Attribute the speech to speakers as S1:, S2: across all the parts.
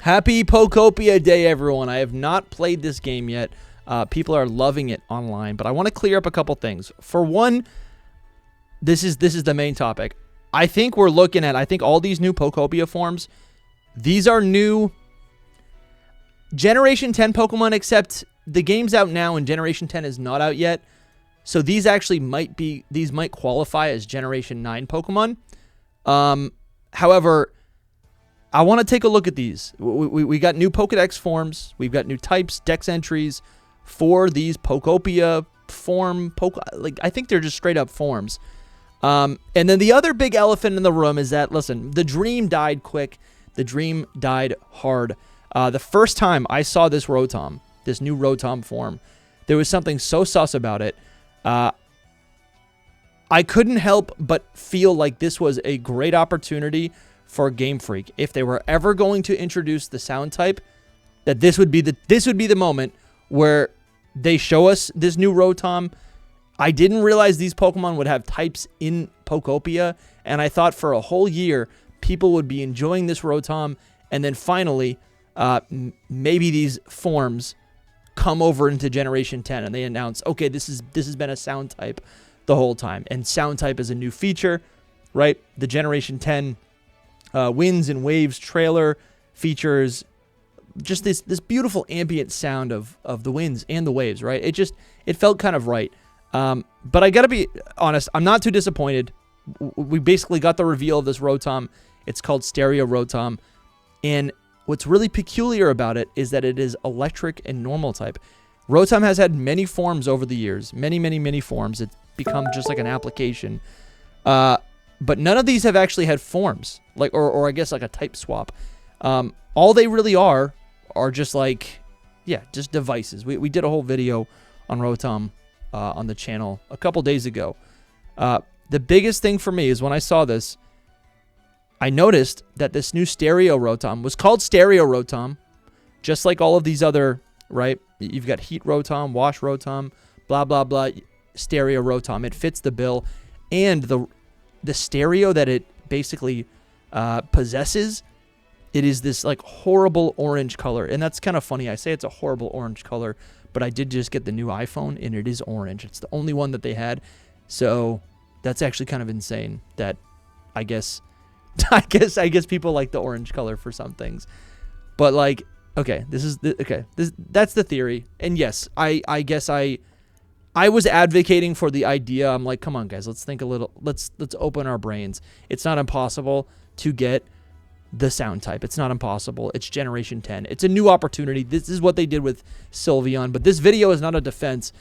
S1: Happy Pokopia Day, everyone. I have not played this game yet. People are loving it online, but I want to clear up a couple things. For one, this is the main topic. I think we're looking at, all these new Pokopia forms, these are new Generation 10 Pokemon, except the game's out now and Generation 10 is not out yet. So these actually might qualify as Generation 9 Pokemon. However, I want to take a look at these. We got new Pokedex forms. We've got new types, dex entries for these Pokopia form. I think they're just straight up forms. And then the other big elephant in the room is that, listen, the dream died quick. The dream died hard. The first time I saw this Rotom, this new Rotom form, there was something so sus about it. I couldn't help but feel like this was a great opportunity for Game Freak. If they were ever going to introduce the sound type, that this would be the moment where they show us this new Rotom. I didn't realize these Pokemon would have types in Pokopia, and I thought for a whole year people would be enjoying this Rotom, and then finally maybe these forms come over into Generation 10 and they announce, okay, this has been a sound type the whole time, and sound type is a new feature, right? The Generation 10 Winds and Waves trailer features just this beautiful ambient sound of the winds and the waves, right? It felt kind of right. But I gotta be honest, I'm not too disappointed. We basically got the reveal of this Rotom. It's called Stereo Rotom, and what's really peculiar about it is that it is electric and normal type. Rotom has had many forms over the years, many forms. It's become just like an application. But none of these have actually had forms, or I guess like a type swap. All they really are just just devices. We did a whole video on Rotom on the channel a couple days ago. The biggest thing for me is when I saw this, I noticed that this new Stereo Rotom was called Stereo Rotom, just like all of these other, right? You've got Heat Rotom, Wash Rotom, blah, blah, blah, Stereo Rotom. It fits the bill, and the stereo that it basically possesses, it is this like horrible orange color. And that's kind of funny. I say it's a horrible orange color, but I did just get the new iPhone and it is orange. It's the only one that they had. So that's actually kind of insane that I guess people like the orange color for some things. But like, okay, that's the theory. And yes, I guess I was advocating for the idea. I'm like, come on, guys, let's think a little. Let's open our brains. It's not impossible to get the sound type. It's not impossible. It's Generation 10. It's a new opportunity. This is what they did with Sylveon. But this video is not a defense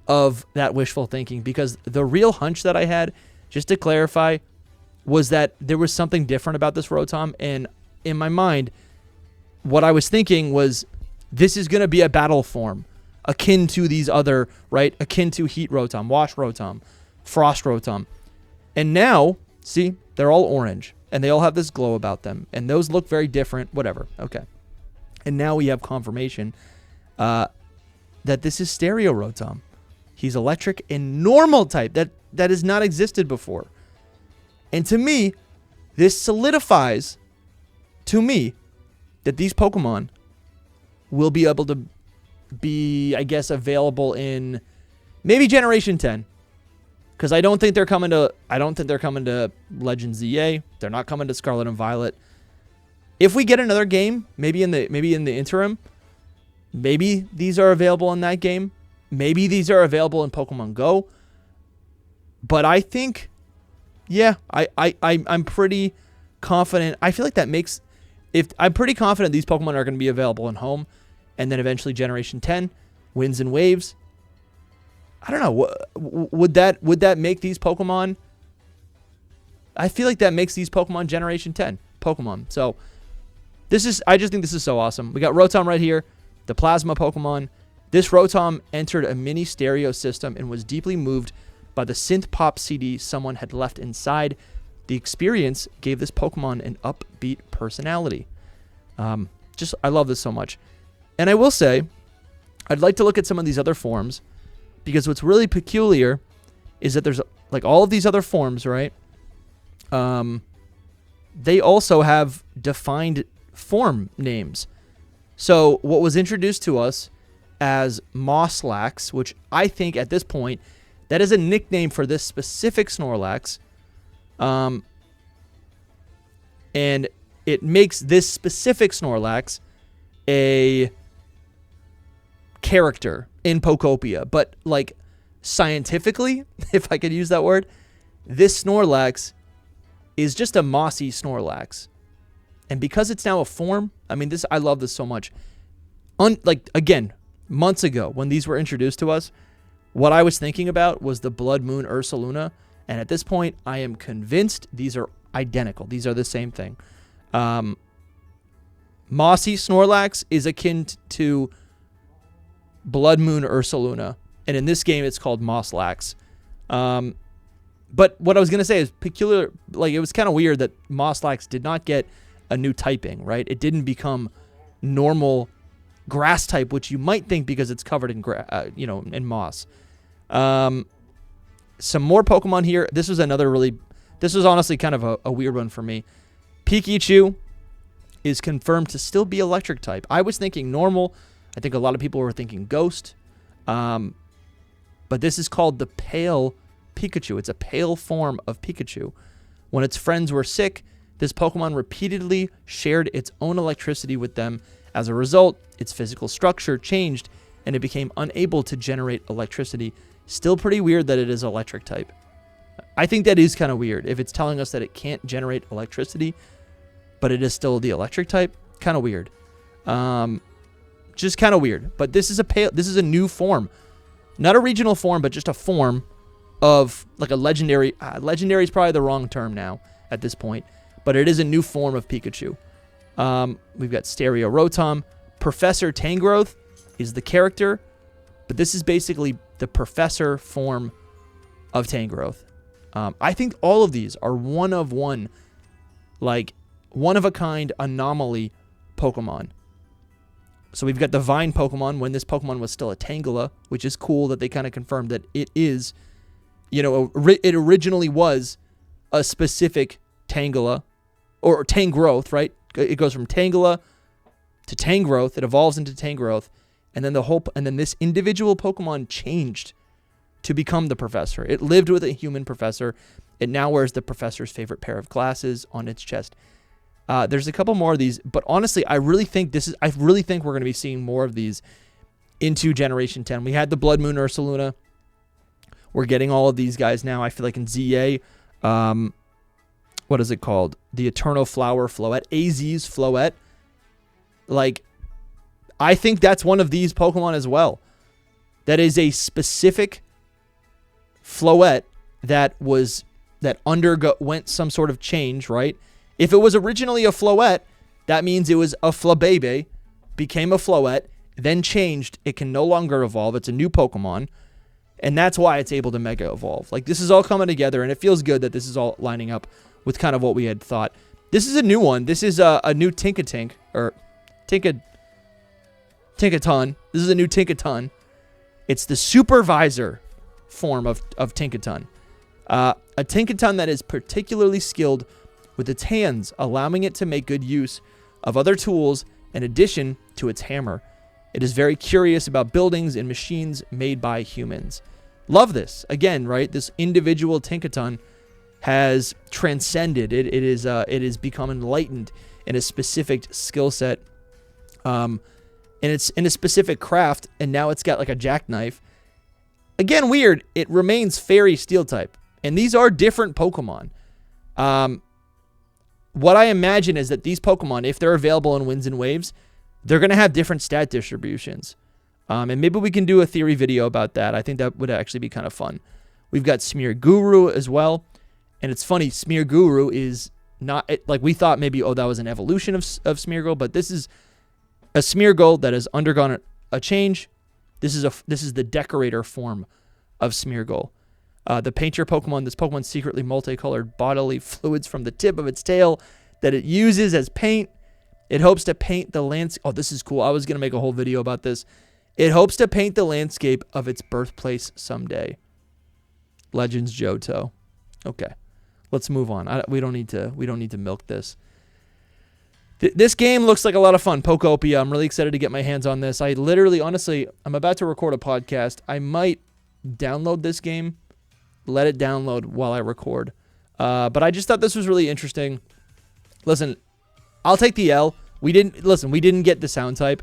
S1: of that wishful thinking, because the real hunch that I had, just to clarify, was that there was something different about this Rotom. And in my mind, what I was thinking was this is going to be a battle form, akin to these other, right? Akin to Heat Rotom, Wash Rotom, Frost Rotom. And now, see, they're all orange, and they all have this glow about them, and those look very different, whatever. Okay. And now we have confirmation that this is Stereo Rotom. He's electric and normal type. That has not existed before. And to me, this solidifies to me that these Pokemon will be able to be, I guess, available in maybe Generation 10, because I don't think they're coming to Legends ZA. They're not coming to Scarlet and Violet. If we get another game, maybe in the interim, maybe these are available in that game. Maybe these are available in Pokemon Go. But I think, yeah, I'm pretty confident. I feel like that makes, I'm pretty confident these Pokemon are going to be available in Home, and then eventually Generation 10, Winds and Waves. I don't know. Would that make these Pokemon? I feel like that makes these Pokemon Generation 10 Pokemon. So I just think this is so awesome. We got Rotom right here, the Plasma Pokemon. This Rotom entered a mini stereo system and was deeply moved by the synth pop CD someone had left inside. The experience gave this Pokemon an upbeat personality. I love this so much. And I will say, I'd like to look at some of these other forms, because what's really peculiar is that there's like all of these other forms, right? They also have defined form names. So what was introduced to us as Mosslax, which I think at this point, that is a nickname for this specific Snorlax. And it makes this specific Snorlax a character in Pokopia. But, like, scientifically, if I could use that word, this Snorlax is just a mossy Snorlax. And because it's now a form, I mean, I love this so much. Like, again, months ago, when these were introduced to us, what I was thinking about was the Blood Moon Ursaluna. And at this point, I am convinced these are identical. These are the same thing. Mossy Snorlax is akin to Blood Moon Ursaluna. And in this game, it's called Mosslax. But what I was going to say is peculiar. Like, it was kind of weird that Mosslax did not get a new typing, right? It didn't become normal grass type, which you might think because it's covered in in moss. Some more Pokemon here. This was honestly kind of a weird one for me. Pikachu is confirmed to still be electric type. I was thinking normal. I think a lot of people were thinking ghost. But this is called the Pale Pikachu. It's a pale form of Pikachu. When its friends were sick, this Pokemon repeatedly shared its own electricity with them. As a result, its physical structure changed and it became unable to generate electricity. Still pretty weird that it is electric type. I think that is kind of weird. If it's telling us that it can't generate electricity, but it is still the electric type, kind of weird. Just kind of weird. But this is a new form. Not a regional form, but just a form of like a legendary. Legendary is probably the wrong term now at this point, but it is a new form of Pikachu. We've got Stereo Rotom. Professor Tangrowth is the character, but this is basically the professor form of Tangrowth. I think all of these are one of a kind anomaly Pokemon. So we've got the Vine Pokemon when this Pokemon was still a Tangela, which is cool that they kind of confirmed that it is, it originally was a specific Tangela or Tangrowth, right? It goes from Tangela to Tangrowth. It evolves into Tangrowth, and then this individual Pokemon changed to become the professor. It lived with a human professor. It now wears the professor's favorite pair of glasses on its chest. There's a couple more of these, but honestly, I really think we're going to be seeing more of these into Generation 10. We had the Blood Moon Ursaluna. We're getting all of these guys now. I feel like in ZA, what is it called? The Eternal Flower Floette, AZ's Floette. Like, I think that's one of these Pokemon as well. That is a specific Floette that underwent some sort of change, right? If it was originally a Floette, that means it was a Flabebe, became a Floette, then changed. It can no longer evolve. It's a new Pokemon, and that's why it's able to Mega Evolve. Like, this is all coming together, and it feels good that this is all lining up with kind of what we had thought. This is a new one. This is a new Tinkaton. This is a new Tinkaton. It's the Supervisor form of Tinkaton. A Tinkaton that is particularly skilled with its hands, allowing it to make good use of other tools in addition to its hammer. It is very curious about buildings and machines made by humans. Love this. Again, right? This individual Tinkaton has transcended. It is become enlightened in a specific skill set. And it's in a specific craft, and now it's got like a jackknife. Again, weird. It remains Fairy Steel type. And these are different Pokemon. What I imagine is that these Pokemon, if they're available in Winds and Waves, they're going to have different stat distributions. And maybe we can do a theory video about that. I think that would actually be kind of fun. We've got Smeargle as well. And it's funny, Smeargle is not, like we thought maybe, that was an evolution of Smeargle, but this is a Smeargle that has undergone a change. This is the Decorator form of Smeargle. The Painter Pokemon, this Pokemon's secretly multicolored bodily fluids from the tip of its tail that it uses as paint. It hopes to paint the landscape. Oh, this is cool. I was going to make a whole video about this. It hopes to paint the landscape of its birthplace someday. Legends Johto. Okay. Let's move on. We don't need to milk this. This game looks like a lot of fun. Pokopia. I'm really excited to get my hands on this. I literally, honestly, I'm about to record a podcast. I might download this game, let it download while I record. But I just thought this was really interesting. Listen, I'll take the L. We didn't get the sound type.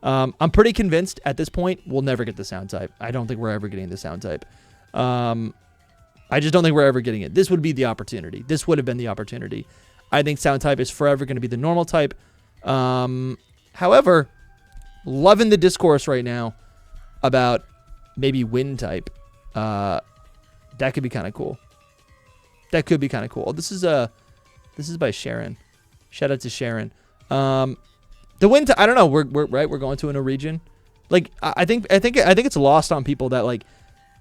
S1: I'm pretty convinced at this point we'll never get the sound type. I don't think we're ever getting the sound type. I just don't think we're ever getting it. This would be the opportunity. This would have been the opportunity. I think sound type is forever going to be the normal type. However, loving the discourse right now about maybe wind type. That could be kind of cool. That could be kind of cool. This is by Sharon. Shout out to Sharon. The wind type, I don't know. We're going to a new region. Like I think it's lost on people that like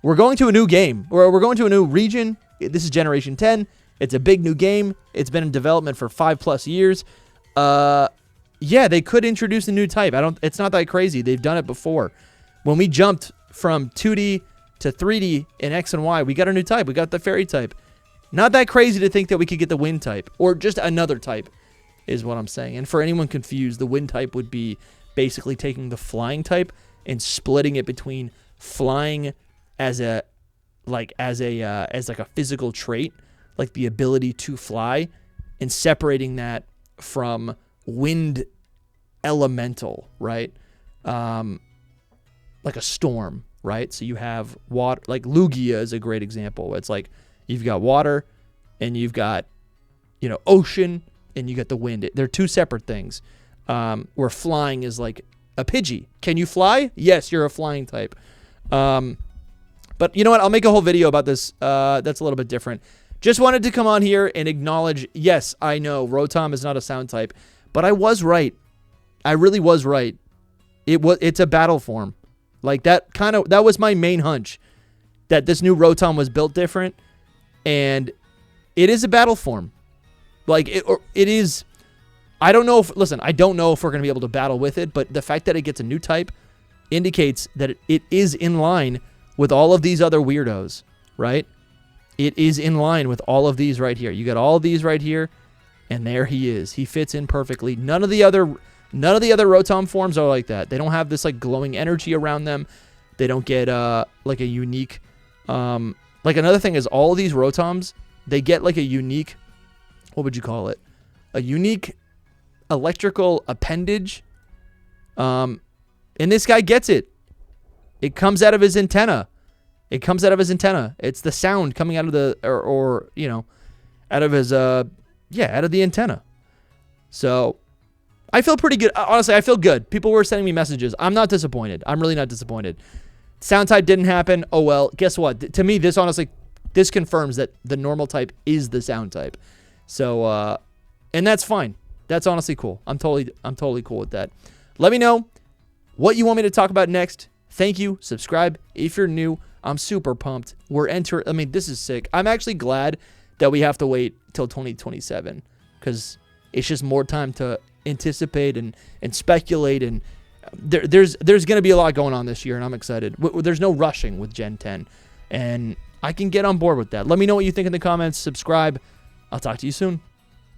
S1: we're going to a new game or we're going to a new region. This is Generation 10. It's a big new game. It's been in development for 5+ years. Yeah, they could introduce a new type. It's not that crazy. They've done it before. When we jumped from 2D to 3D in X and Y, we got a new type. We got the fairy type. Not that crazy to think that we could get the wind type or just another type is what I'm saying. And for anyone confused, the wind type would be basically taking the flying type and splitting it between flying as a physical trait, like the ability to fly, and separating that from wind elemental, right? Like a storm, right? So you have water, like Lugia is a great example. It's like you've got water and you've got, ocean and you got the wind. They're two separate things. Where flying is like a Pidgey. Can you fly? Yes, you're a flying type. But you know what? I'll make a whole video about this. That's a little bit different. Just wanted to come on here and acknowledge, yes, I know Rotom is not a sound type, but I was right. I really was right. It's a battle form. Like that was my main hunch, that this new Rotom was built different, and it is a battle form. Like it is. I don't know if I don't know if we're gonna be able to battle with it, but the fact that it gets a new type indicates that it is in line with all of these other weirdos, right? It is in line with all of these right here. You got all of these right here, and there he is. He fits in perfectly. None of the other Rotom forms are like that. They don't have this like glowing energy around them. They don't get like a unique like another thing is all these Rotoms, they get like a unique, what would you call it? A unique electrical appendage. And this guy gets it. It comes out of his antenna. It's the sound coming out of the, out of his, out of the antenna. So I feel pretty good. Honestly, I feel good. People were sending me messages. I'm not disappointed. I'm really not disappointed. Sound type didn't happen. Oh, well, guess what? To me, this confirms that the normal type is the sound type. So, and that's fine. That's honestly cool. I'm totally cool with that. Let me know what you want me to talk about next. Thank you. Subscribe if you're new. I'm super pumped. This is sick. I'm actually glad that we have to wait till 2027 because it's just more time to anticipate and speculate, and there's going to be a lot going on this year, and I'm excited. There's no rushing with Gen 10, and I can get on board with that. Let me know what you think in the comments. Subscribe. I'll talk to you soon.